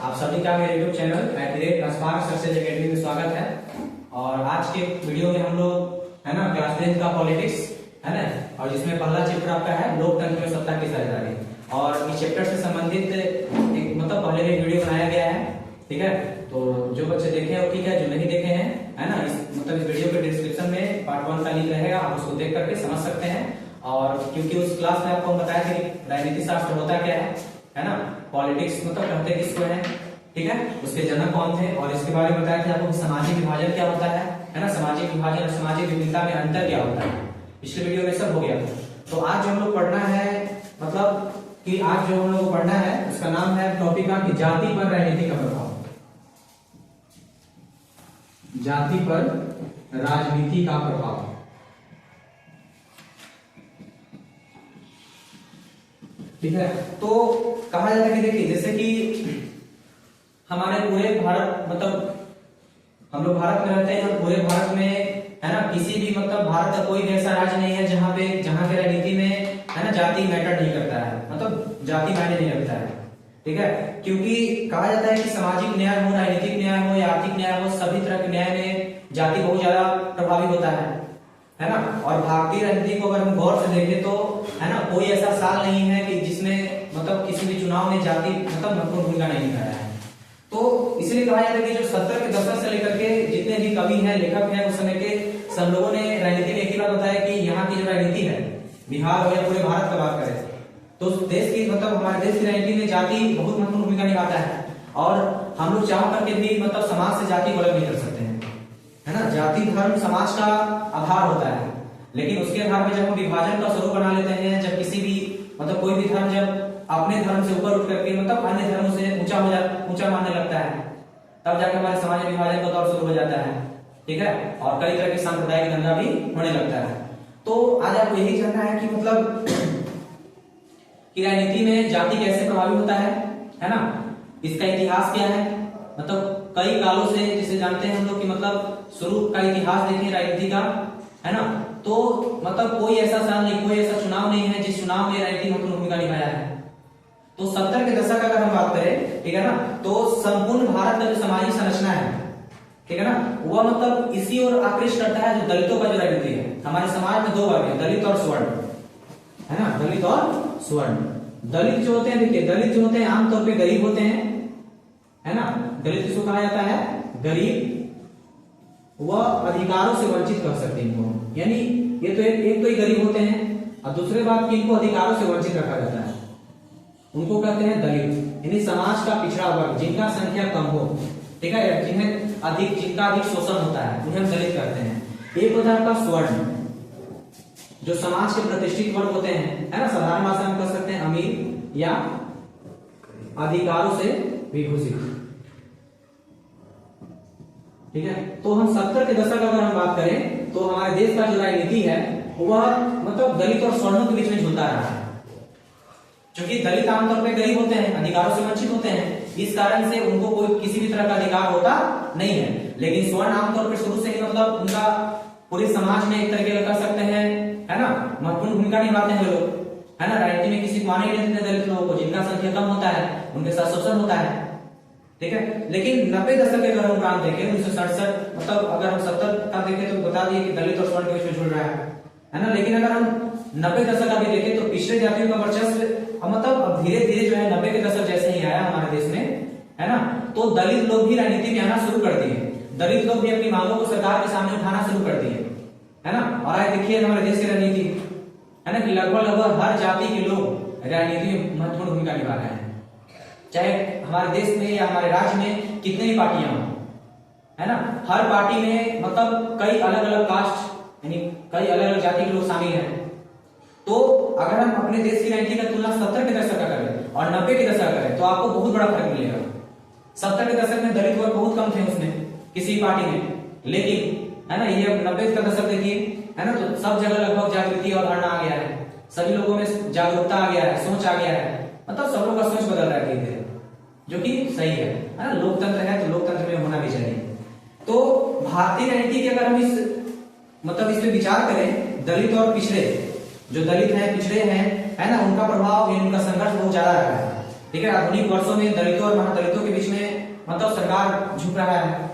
आप सभी का मेरे यूट्यूब चैनल अस्पार्क सक्सेस एकेडमी में स्वागत है। और आज के वीडियो में हम लोग है ना क्लास 10 का पॉलिटिक्स है ना, और जिसमें पहला चैप्टर आपका है लोकतंत्र में सत्ता की साझेदारी। और इस चैप्टर से संबंधित एक पहले भी वीडियो बनाया गया है, ठीक है। तो जो बच्चे देखे हैं वो ठीक है, जो नहीं देखे हैं है ना, इस वीडियो के डिस्क्रिप्शन में पार्ट 1 का लिंक रहेगा, आप उसको देख करके समझ सकते हैं। और क्योंकि उस क्लास में आपको बताया था कि राजनीति शास्त्र होता क्या है ना, पॉलिटिक्स कहते किसको है, ठीक है, उसके जनक कौन थे, और इसके बारे में बताया था आपको सामाजिक विभाजन क्या होता है ना, सामाजिक विभाजन और सामाजिक विभिन्नता में अंतर क्या होता है। पिछले वीडियो में सब हो गया। तो आज जो हम लोग पढ़ना है कि आज जो हम लोग पढ़ना है उसका नाम है टॉपिक का कि जाति पर राजनीति का प्रभाव, जाति पर राजनीति का प्रभाव। ठीक है, तो कहा जाता है कि देखिए जैसे कि हमारे पूरे भारत हम लोग भारत में रहते हैं, और पूरे भारत में है ना किसी भी भारत का कोई भी ऐसा राज्य नहीं है जहां की राजनीति में है ना जाति मैटर नहीं करता है, जाति मायने नहीं रखता है, ठीक है। क्योंकि कहा जाता है कि सामाजिक न्याय हो, राजनीतिक न्याय हो या आर्थिक न्याय हो, सभी तरह के न्याय में जाति बहुत ज्यादा प्रभावी होता है ना। और भारतीय राजनीति को अगर हम गौर से देखें तो है ना कोई ऐसा साल नहीं है कि जिसमें किसी भी चुनाव में जाति महत्वपूर्ण भूमिका नहीं निभाया है। तो इसलिए कहा जाता है कि जो 70 के दशक से लेकर के जितने भी कवि हैं, लेखक हैं, उस समय के सब लोगों ने राजनीति में एक ही बात बताया कि यहाँ की जो राजनीति है, बिहार हो या पूरे भारत का बात करें तो देश की हमारे देश की राजनीति में जाति बहुत महत्वपूर्ण भूमिका निभाता है। और हम लोग चाह करके भी समाज से जाति को अलग नहीं कर सकते हैं, है ना। जाति धर्म समाज का आधार होता है, लेकिन उसके आधार पर जब हम विभाजन का स्वरूप बना लेते हैं, जब किसी भी कोई भी धर्म जब अपने धर्म से ऊपर उठ करके अन्य धर्मों से ऊंचा मानने लगता है, तब जाकर हमारे समाज में विभाजन का दौर शुरू हो जाता है, ठीक है। और कई तरह के सांप्रदायिक दंगा भी होने लगता है। तो आज आपको यही जानना है कि राजनीति में जाति कैसे प्रभावी होता है ना, इसका इतिहास क्या है। कई कालों से जिसे जानते हैं हम लोग कि शुरू का इतिहास देखें राजनीति का, है ना, तो कोई ऐसा साल नहीं, कोई ऐसा चुनाव नहीं है जिस चुनाव में राजनीति महत्वपूर्ण भूमिका निभाया है। तो 70 के दशक अगर हम बात करें, ठीक है ना, तो संपूर्ण भारत का जो सामाजिक संरचना है, ठीक है ना, वह इसी ओर आकृष्ट करता है जो दलितों का जो राजनीति है। हमारे समाज में दो वर्ग है, दलित और स्वर्ण, है ना, दलित और स्वर्ण। दलित जो होते हैं, देखिए दलित जो होते हैं आमतौर पे गरीब होते हैं, है ना। दलित किसको कहा जाता है? गरीब, वह अधिकारों से वंचित कर सकते हैं इनको, यानी ये तो एक तो ही गरीब होते हैं, और दूसरी बात कि इनको अधिकारों से वंचित रखा जाता है, उनको कहते हैं दलित, यानी समाज का पिछड़ा वर्ग, जिनका संख्या कम हो, ठीक है, जिनका अधिक शोषण होता है, उन्हें हम दलित कहते हैं। एक होता है आपका स्वर्ण, जो समाज के प्रतिष्ठित वर्ग होते हैं, है ना, साधारण भाषा में कह सकते हैं अमीर या अधिकारों से विभूषित, ठीक है। तो हम 70 के दशक अगर हम बात करें तो हमारे देश का जो राजनीति है वह दलित और स्वर्णों के बीच में झूलता रहा है, क्योंकि दलित आमतौर पर गरीब होते हैं, अधिकारों से वंचित होते हैं, इस कारण से उनको कोई किसी भी तरह का अधिकार होता नहीं है। लेकिन स्वर्ण आमतौर पर शुरू से ही उनका पूरे समाज में एक तरीके कह सकते हैं, है ना, महत्वपूर्ण भूमिका निभाते हैं लोग, है ना। राजनीति में किसी को माने ही नहीं देते दलित लोगों को, जिनका संख्या कम होता है, उनके साथ शोषण होता है, ठीक है। लेकिन 90 दशक के अगर हम उपरांत देखें 1967, अगर हम 70 का देखें तो बता दिए कि दलित और स्वर्ण के बीच में झूल रहा है ना। लेकिन अगर हम 90 दशक का भी देखें तो पिछड़े जातियों का वर्चस्व अब धीरे धीरे जो है 90 के दशक जैसे ही आया हमारे देश में, है ना, तो दलित लोग भी राजनीति में आना शुरू कर दिए, दलित लोग भी अपनी मांगों को सरकार के सामने उठाना शुरू कर दिए, है ना। और आज देखिए हमारे देश की राजनीति, है ना, कि लगभग हर जाति के लोग राजनीति में महत्वपूर्ण भूमिका निभा रहे हैं, चाहे हमारे देश में या हमारे राज्य में कितनी भी पार्टियां हो, है ना। हर पार्टी में कई अलग अलग कास्ट यानी कई अलग अलग जाति के लोग शामिल हैं। तो अगर हम अपने देश की राजनीति का तुलना 70 के दशक का करें और 90 के दशक करें तो आपको बहुत बड़ा फर्क मिलेगा। 70 के दशक में दलित वर्ग बहुत कम थे उसमें किसी पार्टी में, लेकिन है ना ये 90 का दशक देखिए, है ना, तो सब जगह लगभग जागृति और धारणा आ गया है, सभी लोगों में जागरूकता आ गया है, सोच आ गया है, सब लोग का सोच बदल रहा है धीरे, जो कि सही है ना। लोकतंत्र है तो लोकतंत्र में होना भी चाहिए। तो भारतीय राजनीति की अगर हम इस पे विचार करें, दलित और पिछड़े, जो दलित हैं पिछड़े हैं, है ना, उनका प्रभाव, उनका संघर्ष बहुत ज्यादा रहा है, ठीक है। आधुनिक वर्षों में दलितों और महादलितों के बीच में मतलब सरकार झुक रहा है,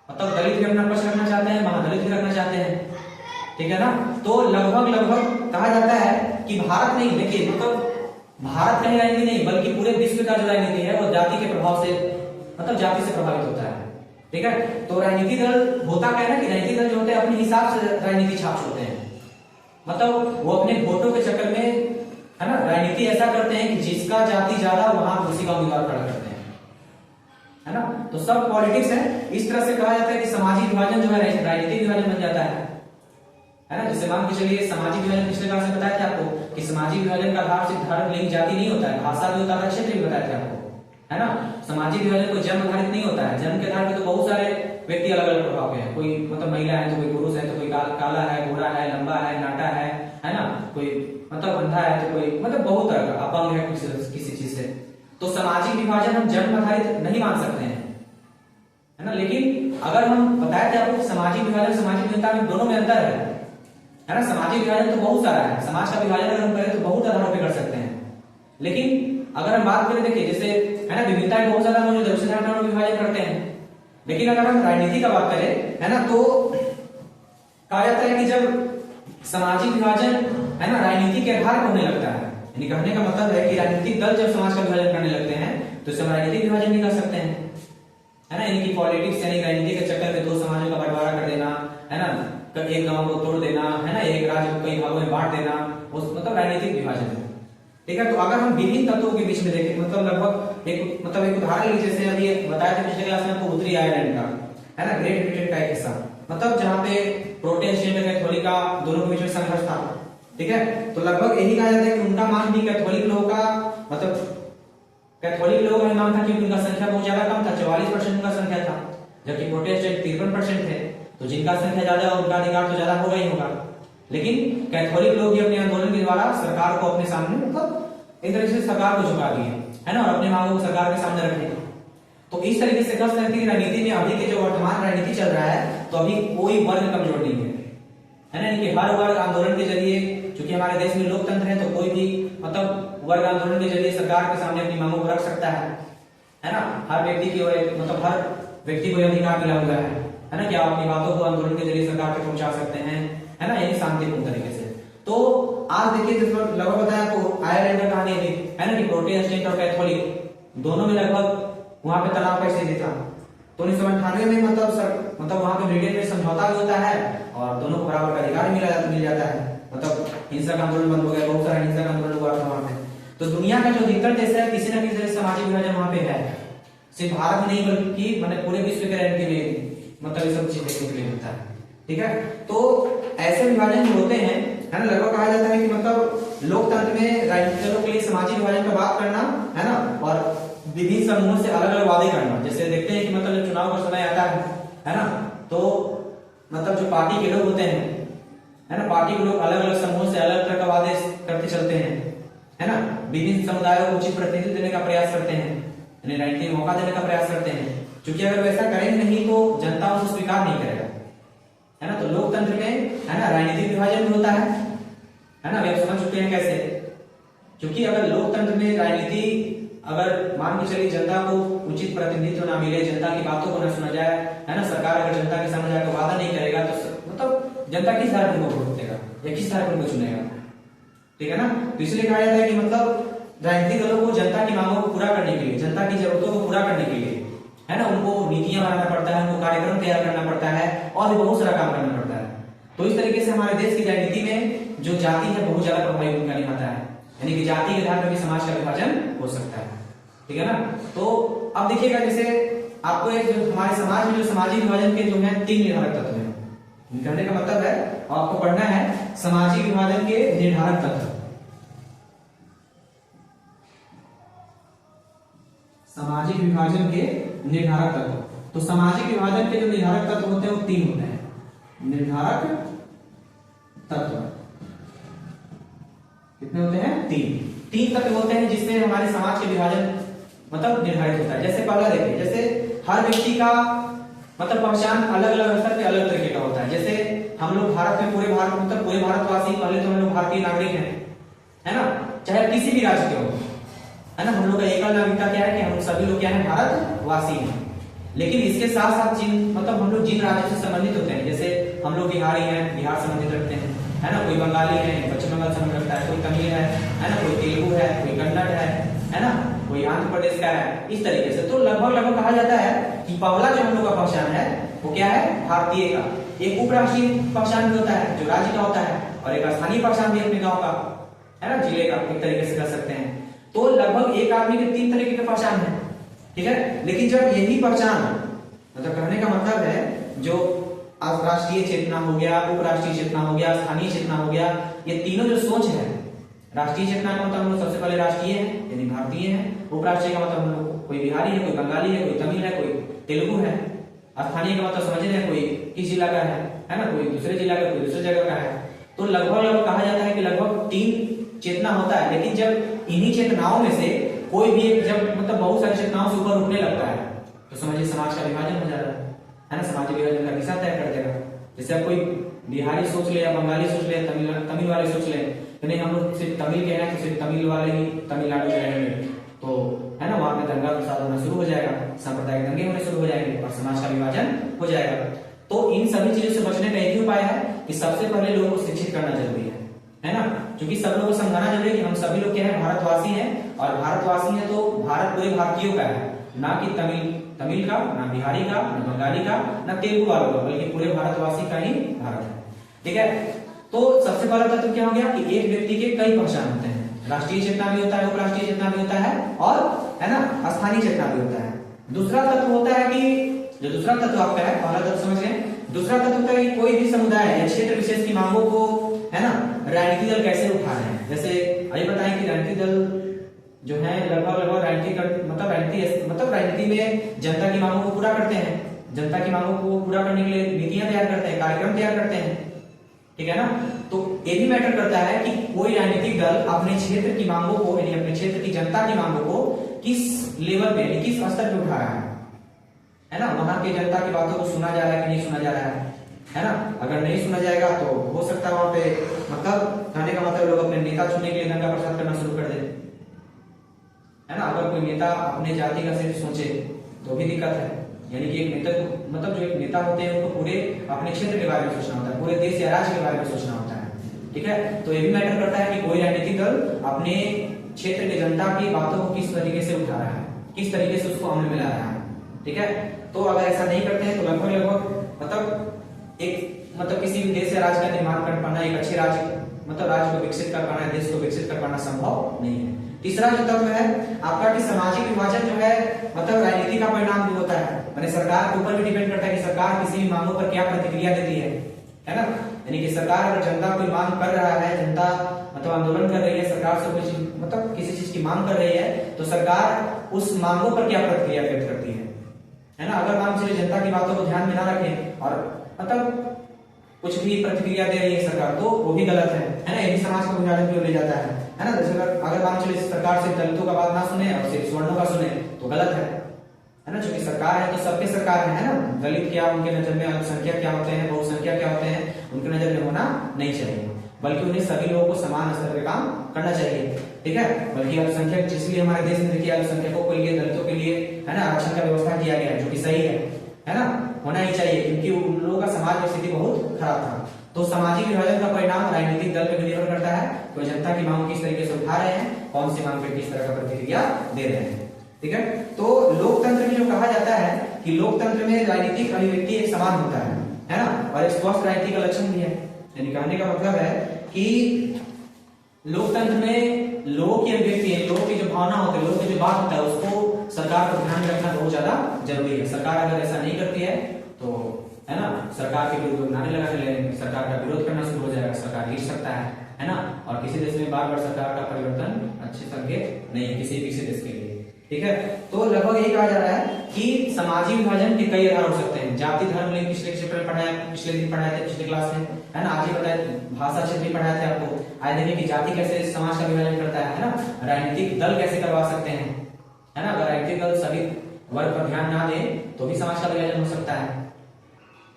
मतलब दलित भी अपना पक्ष रखना चाहते हैं, महादलित भी रखना चाहते हैं, ठीक है ना। तो लगभग कहा जाता है कि भारत नहीं, देखिए मतलब भारत का ही राजनीति नहीं बल्कि पूरे विश्व का जो राजनीति है वो जाति के प्रभाव से, मतलब जाति से प्रभावित होता है, ठीक है। तो राजनीतिक दल होता क्या है ना कि राजनीतिक दल जो होते हैं अपने हिसाब से राजनीति छाप छोड़ते हैं, मतलब वो अपने वोटों के चक्कर में, है ना, राजनीति ऐसा करते हैं कि जिसका जाति ज्यादा वहां उसी का उम्मीदवार खड़ा करते हैं, है ना। तो सब पॉलिटिक्स है। इस तरह से कहा जाता है कि सामाजिक विभाजन जो है राजनीतिक विभाजन बन जाता है ना। जैसे मान के चलिए सामाजिक विभाजन पिछले क्लास में बताया था आपको कि सामाजिक विभाजन का आधार सिर्फ धर्म, लिंग, जाति नहीं होता है, भाषा भी होता है, क्षेत्र भी बताया था आपको, है ना। सामाजिक विभाजन कोई जन्म आधारित नहीं होता है, जन्म के आधार पर तो बहुत सारे व्यक्ति अलग अलग प्रभाव के हैं, कोई मतलब महिला है तो कोई पुरुष है, तो कोई काला है, गोरा है, लंबा है, नाटा है ना, कोई मतलब अंधा है, तो कोई मतलब बहुत तरह का अपंग है किसी चीज से। तो सामाजिक विभाजन हम जन्म आधारित नहीं मान सकते हैं, है ना। लेकिन अगर हम बताए थे आपको सामाजिक विभाजन सामाजिक विभिन्नता में दोनों में अंतर है ना। सामाजिक विभाजन तो बहुत सारा है, समाज का विभाजन अगर हम करें तो बहुत आधारों पे कर सकते हैं, लेकिन अगर हम बात करें, देखिए जैसे है ना विभिन्नताएं बहुत ज्यादा मौजूद है, उसी आधार पर विभाजन करते हैं। लेकिन अगर हम राजनीति का बात करें, है ना, तो कहा जाता है कि जब सामाजिक विभाजन है ना राजनीति के आधार पर होने लगता है, यानी कहने का मतलब है कि राजनीतिक दल जब समाज का विभाजन करने लगते हैं तो इसे राजनीतिक विभाजन भी कर सकते हैं, है ना। यानी कि पॉलिटिक्स यानी राजनीति के चक्कर में दो समाजों का बंटवारा कर देना, है ना, एक गांव को तोड़ देना, है ना, एक राज्य को कई भागों में बांट देना, उस मतलब राजनीतिक विभाजन है, ठीक है। तो अगर हम विभिन्न तत्वों के बीच में देखें, मतलब लगभग एक उदाहरण लीजिए, जैसे अभी बताया था पिछले क्लास में आपको उत्तरी आयरलैंड का, है ना, ग्रेट ब्रिटेन का एक हिस्सा, मतलब जहाँ पे प्रोटेस्टेंट और कैथोलिक का दोनों के बीच में संघर्ष था, ठीक है। तो लगभग यही कहा जाता है कि उनका मान भी कैथोलिक लोगों का, मतलब कैथोलिक लोगों का मान था कि उनका संख्या बहुत ज्यादा कम था, 44% उनका संख्या था, जबकि प्रोटेस्टेंट 53% थे। तो जिनका संख्या ज्यादा है उनका अधिकार तो ज्यादा होगा ही होगा। लेकिन कैथोलिक लोग भी अपने आंदोलन के द्वारा सरकार को अपने सामने, मतलब एक तरीके से सरकार को झुका दिए, है ना, और अपने मांगों को सरकार के सामने रखे। तो इस तरीके से कह सकते हैं कि राजनीति में अभी के जो वर्तमान राजनीति चल रहा है, तो अभी कोई वर्ग कमजोर नहीं है ना, कि हर वर्ग आंदोलन के जरिए, चूंकि हमारे देश में लोकतंत्र है, तो कोई भी मतलब वर्ग आंदोलन के जरिए सरकार के सामने अपनी मांगों को रख सकता है ना। हर व्यक्ति की मतलब हर व्यक्ति को अधिकार मिला हुआ है ना, कि आप अपनी बातों को आंदोलन के जरिए सरकार तक पहुंचा सकते हैं, है ना, यानी शांतिपूर्ण तरीके से। तो आज देखिए लगभग बताया आपको आयरलैंड का कहानी अभी, है ना, कि प्रोटेस्टेंट और कैथोलिक दोनों में लगभग वहां पे तनाव का स्थिति था। तो 1998 में मतलब वहां पे ब्रिटेन में समझौता भी होता है और दोनों को बराबर का अधिकार मिल जाता है, मतलब हिंसा का आंदोलन बंद हो गया, बहुत सारा हिंसा का आंदोलन हुआ था वहां पे। तो दुनिया का जो अधिकतर देश है किसी न किसी तरह सामाजिक विभाजन वहां पे है, सिर्फ भारत में नहीं बल्कि मैंने पूरे विश्व के राजनीति में मतलब ये सब चीज देखने के लिए मिलता है, ठीक है। तो ऐसे विभाजन जो होते हैं, है ना, लगभग कहा जाता है कि मतलब लोकतंत्र में राजनीतिक दलों के लिए सामाजिक विभाजन का बात करना, है ना, और विभिन्न समूहों से अलग अलग वादे करना। जैसे देखते हैं कि मतलब जब चुनाव का समय आता है ना, तो मतलब जो पार्टी के लोग होते हैं, है ना, पार्टी के लोग अलग अलग समूहों से अलग तरह का वादे करते चलते हैं, है ना, विभिन्न समुदायों को उचित प्रतिनिधित्व देने का प्रयास करते हैं, राजनीति में मौका देने का प्रयास करते हैं, क्योंकि अगर वैसा करेंगे नहीं तो जनता उसे स्वीकार नहीं करेगा, है ना। तो लोकतंत्र में, है ना, राजनीतिक विभाजन भी होता है ना, वे समझ चुके हैं कैसे, क्योंकि अगर लोकतंत्र में राजनीति अगर मान के चलिए जनता को उचित प्रतिनिधित्व ना मिले, जनता की बातों को ना सुना जाए, है ना, सरकार अगर जनता के सामने जाकर वादा नहीं करेगा तो मतलब जनता किस आधार पर वोट देगा या किस आधार पर चुनेगा, ठीक है ना। तो इसलिए कहा जाता है कि मतलब राजनीतिक दलों को जनता की मांगों को पूरा करने के लिए, जनता की जरूरतों को पूरा करने के लिए, है ना, उनको नीतियां बनाना पड़ता है, उनको कार्यक्रम तैयार करना पड़ता है और भी बहुत सारा काम करना पड़ता है। तो इस तरीके से हमारे देश की राजनीति में जो जाति है बहुत ज्यादा प्रभावी भूमिका निभाता है, यानी कि जाति के आधार पर भी समाज का विभाजन हो सकता है, ठीक है ना। तो अब देखिएगा जैसे आपको एक हमारे समाज में जो सामाजिक विभाजन के जो है 3 निर्धारक तत्व हैं, कहने का मतलब है आपको पढ़ना है सामाजिक विभाजन के निर्धारक तत्व। सामाजिक विभाजन के निर्धारक तत्व, तो सामाजिक विभाजन के जो निर्धारक तत्व होते हैं वो 3 होते हैं। निर्धारक तत्व कितने होते हैं? 3 तत्व होते हैं जिससे हमारे समाज के विभाजन मतलब निर्धारित होता है। जैसे पहला देखिए, जैसे हर व्यक्ति का मतलब पहचान अलग अलग स्तर पे अलग तरीके का होता है। जैसे हम लोग भारत में पूरे भारतवासी पहले तो हम लोग भारतीय नागरिक हैं, है ना, चाहे किसी भी राज्य के हो, है ना। हम लोग का एकल नागरिकता क्या है कि हम सभी सभी लोग क्या है, भारतवासी हैं। लेकिन इसके साथ साथ जिन मतलब हम लोग जिन राज्यों से संबंधित होते हैं, जैसे हम लोग बिहारी हैं, बिहार संबंधित रखते हैं, है ना, कोई बंगाली है, पश्चिम बंगाल संबंध रखता है, कोई तमिल है ना, कोई तेलुगु है, कोई कन्नड़ है ना, कोई आंध्र प्रदेश का है, इस तरीके से। तो लगभग कहा जाता है कि पहला जो हम लोग का पहचान है वो क्या है, भारतीय का। एक उपराष्ट्रीय पहचान भी होता है जो राज्य का होता है, और एक स्थानीय पहचान भी अपने गांव का, है ना, जिले का, एक तरीके से कर सकते हैं। तो लगभग एक आदमी के 3 तरीके के पहचान है, ठीक है। लेकिन जब यही पहचान, मतलब कहने का मतलब है जो राष्ट्रीय चेतना हो गया, उपराष्ट्रीय चेतना हो गया, स्थानीय चेतना हो गया, ये तीनों जो सोच है, राष्ट्रीय चेतना का मतलब हम लोग सबसे पहले राष्ट्रीय है यानी भारतीय है, उपराष्ट्रीय का मतलब हम लोग कोई बिहारी है, कोई बंगाली है, कोई तमिल है, कोई तेलुगु है, स्थानीय का मतलब समझ रहे हैं कोई किस जिला का है ना, कोई दूसरे जिला का, कोई दूसरे जगह का है। तो लगभग कहा जाता है कि लगभग 3 चेतना होता है। लेकिन जब इन्हीं चेतनाओं में से कोई भी एक, जब मतलब बहुत सारी चेतनाओं से ऊपर उठने लगता है, तो समझिए समाज का विभाजन हो जाता है ना, समाज विभाजन का दिशा तय कर देगा। जैसे अब कोई बिहारी सोच ले या बंगाली सोच ले, तमिल वाले सोच ले, नहीं हम लोग सिर्फ तमिल के हैं तो सिर्फ तमिल वाले ही तमिलनाडु में रहेंगे, तो है ना, वहां पे दंगा फसाद होना शुरू हो जाएगा, सांप्रदायिक दंगे होने शुरू हो जाएंगे और समाज का विभाजन हो जाएगा। तो इन सभी चीजों से बचने का एक ही उपाय है कि सबसे पहले लोगों को शिक्षित करना जरूरी है ना, क्योंकि सब लोगों को समझाना जरूरी है कि हम सभी लोग क्या है, भारतवासी हैं, और भारतवासी हैं तो भारत पूरे भारतीयों का है, ना कि तमिल का, ना बिहारी का, ना बंगाली का, ना तेलुगु वालों का, बल्कि पूरे भारतवासी का ही भारत है, ठीक है। तो सबसे पहला तत्व क्या हो गया कि एक व्यक्ति के कई पहचान होते हैं, राष्ट्रीय चेतना भी होता है, उपराष्ट्रीय चेतना भी होता है, और है ना, स्थानीय चेतना भी होता है। दूसरा तत्व होता है कि जो दूसरा तत्व आपका है, पहला तत्व समझ गए, दूसरा तत्व होता है कि कोई भी समुदाय या क्षेत्र विशेष की मांगों को, है ना, राजनीतिक दल कैसे उठा रहे हैं। जैसे आइए बताएं कि राजनीतिक दल जो है लगभग राजनीति में जनता की मांगों को पूरा करते हैं, जनता की मांगों को पूरा करने के लिए नीतियां तैयार करते हैं, कार्यक्रम तैयार करते हैं, ठीक है ना। तो ये भी मैटर करता है कि कोई राजनीतिक दल अपने क्षेत्र की मांगों को यानी अपने क्षेत्र की जनता की मांगों को किस लेवल पे यानी किस स्तर पे उठा रहा है ना, वहां की जनता की बातों को सुना जा रहा है कि नहीं सुना जा रहा है ना। अगर नहीं सुना जाएगा तो हो सकता है वहां पे मतलब कहने का मतलब लोग अपने नेता चुनने के लिए दंगा प्रसाद करना शुरू कर दे, है ना। अगर कोई नेता अपने जाति का सिर्फ सोचे तो भी दिक्कत है, यानी कि एक नेता मतलब जो एक नेता होते हैं उनको पूरे अपने क्षेत्र के बारे में सोचना होता है, पूरे देश या राज्य के बारे में सोचना होता है, ठीक है। तो ये भी मैटर करता है कि कोई राजनीतिक दल अपने क्षेत्र के जनता की बातों को किस तरीके से उठा रहा है, किस तरीके से उसको अमल में ला रहा है, ठीक है। तो अगर ऐसा नहीं करते हैं तो लगभग मतलब किसी भी देश या राज्य का निर्माण कर पाना, एक अच्छे राज्य मतलब राज्य को विकसित कर पाना, देश को विकसित कर पाना संभव नहीं है। तीसरा जो तत्व है आपका कि सामाजिक विभाजन जो है मतलब राजनीति का परिणाम भी होता है, माने सरकार के ऊपर भी डिपेंड करता है कि सरकार किसी भी मांगों पर क्या प्रतिक्रिया देती है ना। यानी कि सरकार अगर जनता कोई मांग कर रहा है, जनता मतलब आंदोलन कर रही है, सरकार से कुछ मतलब किसी चीज की मांग कर रही है, तो सरकार उस मांगों पर क्या प्रतिक्रिया व्यक्त करती है ना। अगर मान चलिए जनता की बातों को ध्यान में ना रखें और मतलब कुछ भी प्रतिक्रिया दे रही है सरकार, तो वो भी गलत है ना, ये भी समाज को विभाजन की ओर ले जाता है ना। जैसे अगर मान चलिए सरकार से दलितों का बात ना सुने और सिर्फ सवर्णों का सुने तो गलत है ना। चूंकि सरकार है तो सबके सरकार है ना, दलित क्या उनके नजर में अल्पसंख्यक क्या होते हैं, बहुसंख्यक क्या होते हैं, उनके नजर में होना नहीं चाहिए, बल्कि उन्हें सभी लोगों को समान स्तर पे काम करना चाहिए, ठीक है। बल्कि अल्पसंख्यक जिसलिए हमारे देश में देखिए अल्पसंख्यकों के लिए, दलितों के लिए है ना आरक्षण का व्यवस्था किया गया है, जो कि सही है ना, होना ही चाहिए, क्योंकि उन लोगों का समाज में स्थिति बहुत खराब था। तो सामाजिक विभाजन का परिणाम राजनीतिक दल पर निर्भर करता है, तो जनता की मांग किस तरीके से उठा रहे हैं, कौन सी मांग पे किस तरह का प्रतिक्रिया दे रहे हैं, ठीक है। तो लोकतंत्र में जो कहा जाता है कि लोकतंत्र में राजनीतिक अभिव्यक्ति एक समान होता है ना, और एक स्वस्थ राजनीति का लक्षण भी है। यानी कहने का मतलब है कि लोकतंत्र में लोगों की अभिव्यक्ति, लोगों की जो भावना होती है, लोगों की जो बात होता है, उसको सरकार को ध्यान में रखना बहुत ज्यादा जरूरी है। सरकार अगर ऐसा नहीं करती है तो है ना सरकार के विरुद्ध नारे लगाने लगेंगे, सरकार का विरोध करना शुरू हो जाएगा, सरकार गिर सकता है ना। और किसी देश में बार बार सरकार का परिवर्तन अच्छे संकेत नहीं है किसी देश के लिए, ठीक है। तो लगभग यही कहा जा रहा है कि सामाजिक विभाजन के कई आधार हो सकते हैं। जाति धर्म लिंग पिछले चैप्टर में पढ़ाया, पिछले दिन पढ़ाए थे, पिछले क्लास में, है ना। आज ही बताया, भाषा क्षेत्र भी पढ़ाए थे आपको। आज देखिए कि जाति कैसे समाज का विभाजन करता है ना। राजनीतिक दल कैसे करवा सकते हैं, है ना। अगर राजनीतिक दल सभी वर्ग पर ध्यान ना दे तो भी समाज का विभाजन हो सकता है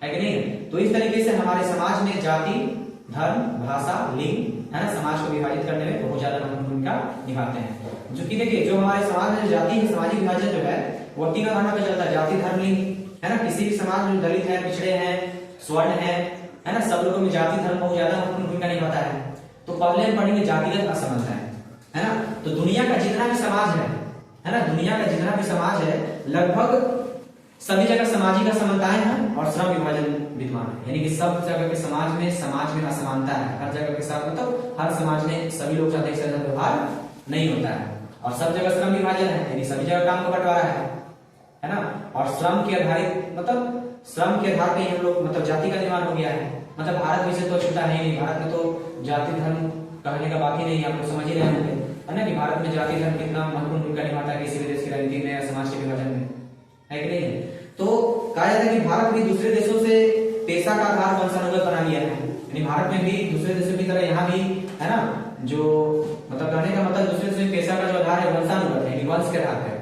कि नहीं। तो इस तरीके से हमारे समाज में जाति धर्म भाषा लिंग है ना समाज को विभाजित करने में बहुत ज्यादा महत्वपूर्ण भूमिका निभाते हैं। जो कि देखिए जो हमारे समाज में जाति है, सामाजिक विभाजन जो है वो तीन आधार पे चलता है, जाति धर्म लिंग, है ना। किसी भी समाज में दलित है, पिछड़े हैं, स्वर्ण है ना, सब लोगों में जाति धर्म बहुत ज्यादा महत्वपूर्ण भूमिका निभाता है। तो पहले हम पढ़ेंगे जातिगत असमानता है ना। तो दुनिया का जितना भी समाज है ना, दुनिया का जितना भी समाज है लगभग सभी जगह सामाजिक असमानताएं हैं और श्रम विभाजन विद्यमान है, यानी कि सब जगह के समाज में असमानता है। हर जगह के साथ मतलब हर समाज में सभी लोग साथ एक साथ व्यवहार नहीं होता है, और सब जगह श्रम विभाजन है, यानी सभी जगह काम का बंटवारा है ना। और श्रम के आधारित मतलब श्रम के आधार पर हम लोग मतलब जाति का निर्माण हो गया है। मतलब भारत में से तो छूटा है नहीं, भारत में तो जाति धर्म कहने का बाकी नहीं है, आप लोग समझ ही रहे होंगे है ना कि भारत में जाति धर्म कितना महत्वपूर्ण भूमिका निभाता है किसी भी देश की राजनीति में या समाज के विभाजन में, है कि नहीं। तो कहा जाता है कि भारत भी दूसरे देशों से पेशा का आधार वंशानुगत बना लिया है, यानी भारत में भी दूसरे देशों की तरह यहाँ भी है ना, जो मतलब कहने का मतलब दूसरे देशों में पेशा का जो आधार है वंशानुगत है, वंश के आधार है,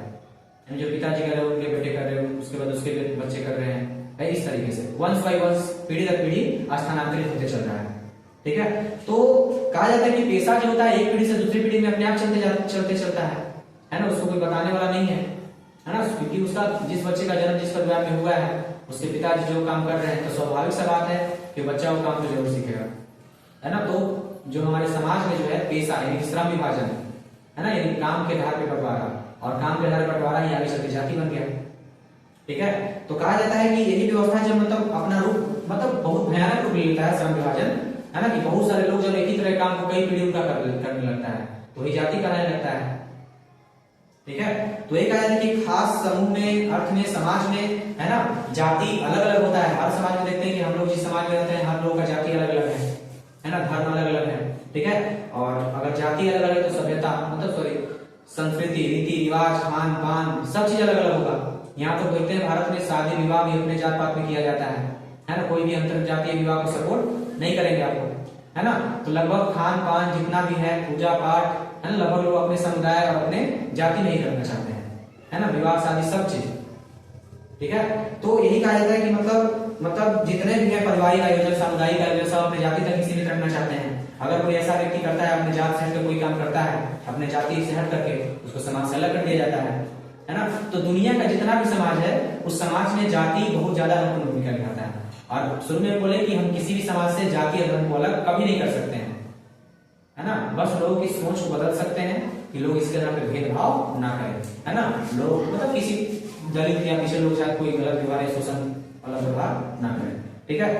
जो पिताजी कर रहे हैं उनके बेटे कर रहे हैं, उसके बाद उसके बच्चे कर रहे हैं, इस तरीके से वंश बाई वंश पीढ़ी दर पीढ़ी स्थानांतरित होते चल रहा है। ठीक है, तो कहा जाता है कि पेशा जो होता है एक पीढ़ी से दूसरी पीढ़ी में अपने आप चलते चलता है ना, उसको कोई बताने वाला नहीं है ना, क्योंकि उसका जिस बच्चे का जन्म जिस परिवार में हुआ है उसके पिताजी जो काम कर रहे हैं, तो स्वाभाविक सा बात है कि बच्चा वो काम तो जरूर सीखेगा, है ना। तो जो हमारे समाज में जो है पेशा यानी श्रम विभाजन है ना, यानी काम के आधार पर बंटवारा, और काम के आधार पर बंटवारा ही आगे चलकर जाति बन गया। ठीक है, तो कहा जाता है कि यही व्यवस्था जब मतलब अपना रूप मतलब बहुत भयानक रूप लेता है श्रम विभाजन, है ना, कि बहुत सारे लोग जब एक ही तरह काम को कई पीढ़ियों का करने लगता है तो ये जाति कराने लगता है। ठीक है, तो एक कहा कि खास समूह में अर्थ में समाज में है ना जाति अलग अलग होता है। हर समाज में देखते हैं कि हम लोग जिस समाज में रहते हैं हर लोगों का जाति अलग अलग है ना, धर्म अलग अलग है। ठीक है, और अगर जाति अलग अलग है तो सभ्यता मतलब सॉरी संस्कृति रीति रिवाज खान पान सब चीज अलग अलग होगा। यहाँ तो देखते हैं भारत में शादी विवाह भी अपने जात पात में किया जाता है ना, कोई भी अंतर जातीय विवाह को सपोर्ट नहीं करेंगे आपको, है ना। तो लगभग खान पान जितना भी है पूजा पाठ है ना, लगभग लोग अपने समुदाय और अपने जाति में ही करना चाहते हैं, है ना, विवाह शादी सब चीज। ठीक है, तो यही कहा जाता है कि मतलब जितने भी है पारिवारिक आयोजन सामुदायिक आयोजन सब अपने जाति तक ही सीमित रखना चाहते हैं। अगर कोई ऐसा व्यक्ति करता है अपने जात से हटकर कोई काम करता है अपने जाति से हट करके उसको समाज से अलग कर दिया जाता है ना। तो दुनिया का जितना भी समाज है उस समाज में जाति बहुत ज्यादा महत्वपूर्ण भूमिका निभाता है। और शुरू में बोले कि हम किसी भी समाज से जाति या धर्म को अलग कभी नहीं कर सकते हैं, है ना। बस लोगों की सोच को बदल सकते हैं कि लोग इसके नाम पे भेदभाव ना करें, है ना। लोग मतलब किसी दलित या पिछड़े लोग शायद कोई गलत व्यवहार या शोषण वाला व्यवहार ना करें। ठीक है।